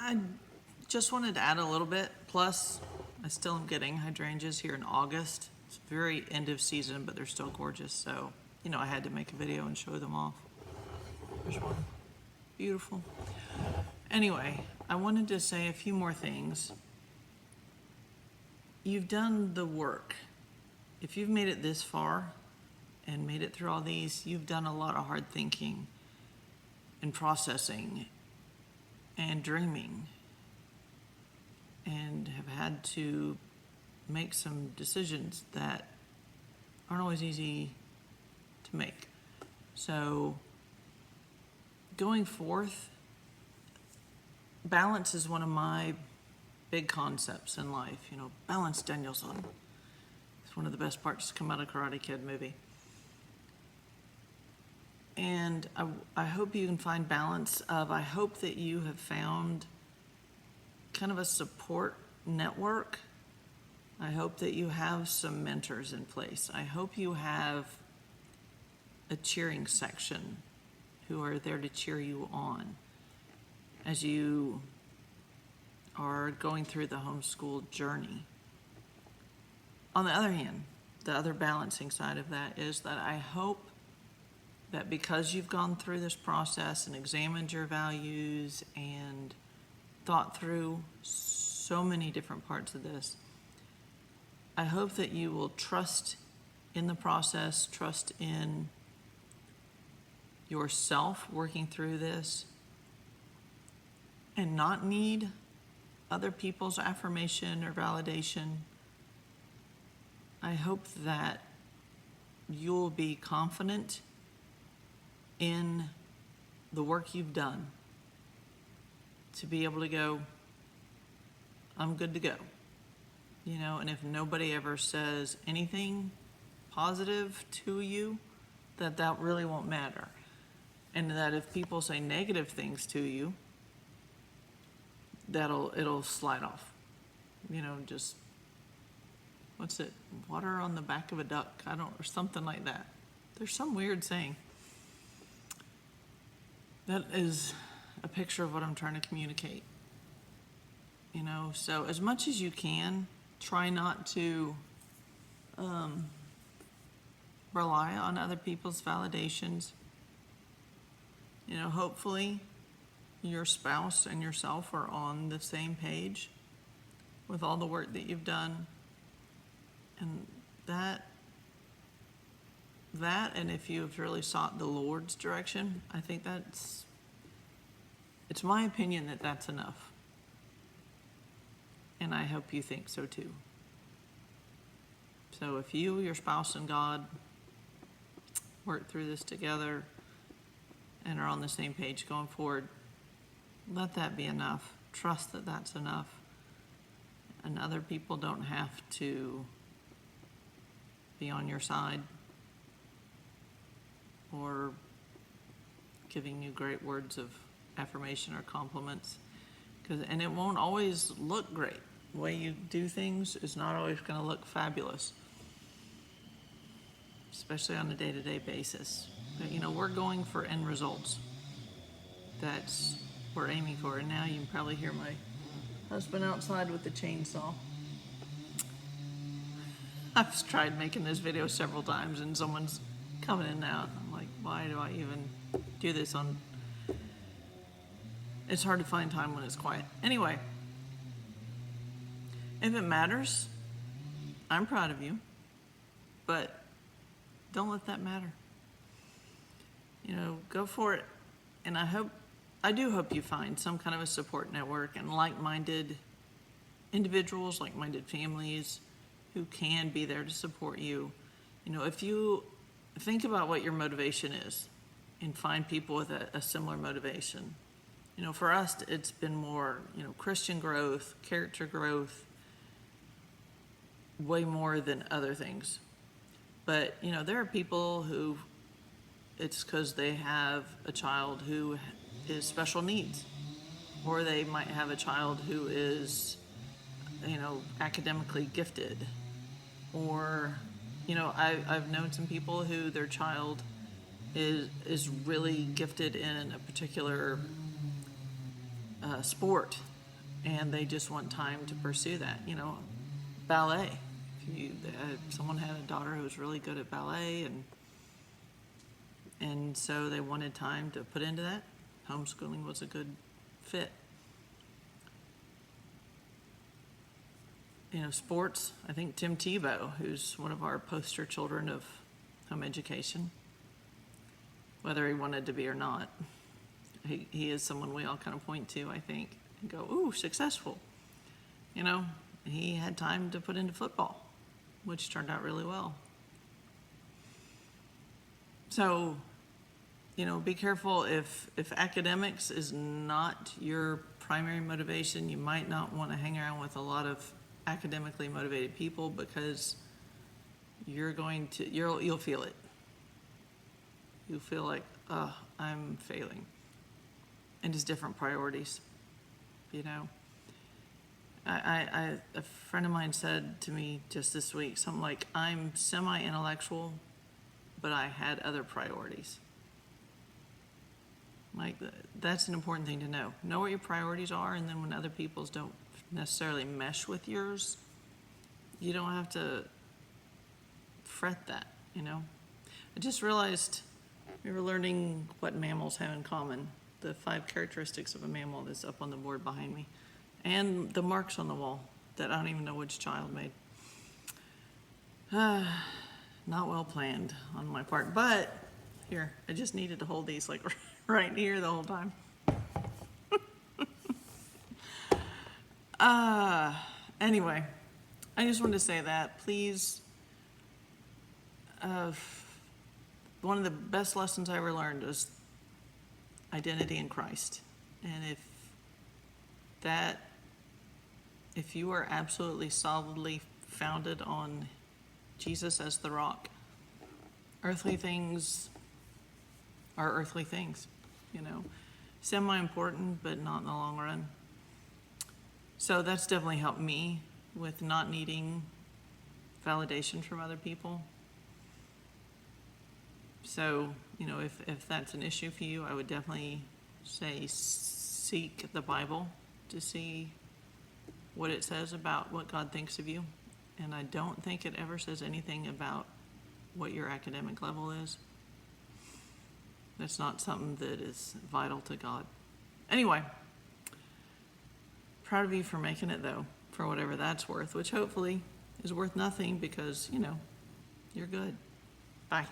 I just wanted to add a little bit. Plus, I still am getting hydrangeas here in August. It's very end of season, but they're still gorgeous. So, I had to make a video and show them off. There's one. Beautiful. Anyway, I wanted to say a few more things. You've done the work. If you've made it this far and made it through all these, you've done a lot of hard thinking and processing and dreaming, and have had to make some decisions that aren't always easy to make. So going forth, balance is one of my big concepts in life. Balance Danielson. It's one of the best parts to come out of Karate Kid movie. And I hope you can find balance I hope that you have found kind of a support network. I hope that you have some mentors in place. I hope you have a cheering section who are there to cheer you on as you are going through the homeschool journey. On the other hand, the other balancing side of that is that I hope that because you've gone through this process and examined your values and thought through so many different parts of this, I hope that you will trust in the process, trust in yourself working through this, and not need other people's affirmation or validation. I hope that you'll be confident in the work you've done to be able to go, I'm good to go. And if nobody ever says anything positive to you, that really won't matter. And that if people say negative things to you, it'll slide off. Just, what's it? Water on the back of a duck, or something like that. There's some weird saying. That is a picture of what I'm trying to communicate. So as much as you can, try not to rely on other people's validations. Hopefully your spouse and yourself are on the same page with all the work that you've done. And that and if you've really sought the Lord's direction, I think it's my opinion that that's enough. And I hope you think so too. So if you, your spouse, and God work through this together and are on the same page going forward, let that be enough. Trust that that's enough. And other people don't have to be on your side or giving you great words of affirmation or compliments. And it won't always look great. The way you do things is not always going to look fabulous, especially on a day-to-day basis. But we're going for end results. That's what we're aiming for. And now you can probably hear my husband outside with the chainsaw. I've tried making this video several times and someone's coming in and out. I'm like, why do I even do this on... It's hard to find time when it's quiet. Anyway, if it matters, I'm proud of you, but don't let that matter. Go for it. And I do hope you find some kind of a support network and like-minded individuals, like-minded families who can be there to support you. If you think about what your motivation is and find people with a similar motivation. For us, it's been more, Christian growth, character growth, way more than other things. But, there are people who it's because they have a child who is special needs, or they might have a child who is, academically gifted, or, I've known some people who their child is really gifted in a particular sport, and they just want time to pursue that. You know, ballet. If someone had a daughter who was really good at ballet, and so they wanted time to put into that. Homeschooling was a good fit. You know, sports. I think Tim Tebow, who's one of our poster children of home education, whether he wanted to be or not, he is someone we all kind of point to, I think, and go, ooh, successful. You know, he had time to put into football, which turned out really well. So, you know, be careful if academics is not your primary motivation. You might not want to hang around with a lot of academically motivated people, because you'll feel it. You'll feel like, oh, I'm failing. And just different priorities, you know. A friend of mine said to me just this week, something like, I'm semi-intellectual, but I had other priorities. Like, that's an important thing to know. Know what your priorities are, and then when other people's don't necessarily mesh with yours, you don't have to fret that, you know. I just realized we were learning what mammals have in common. The 5 characteristics of a mammal that's up on the board behind me. And the marks on the wall that I don't even know which child made. Not well planned on my part, but here, I just needed to hold these like right here the whole time. Anyway, I just wanted to say that, please, one of the best lessons I ever learned was identity in Christ. And if you are absolutely solidly founded on Jesus as the rock, earthly things are earthly things, you know, semi-important, but not in the long run. So that's definitely helped me with not needing validation from other people. So, you know, if that's an issue for you, I would definitely say seek the Bible to see what it says about what God thinks of you. And I don't think it ever says anything about what your academic level is. That's not something that is vital to God. Anyway, proud of you for making it, though, for whatever that's worth, which hopefully is worth nothing, because, you know, you're good. Bye.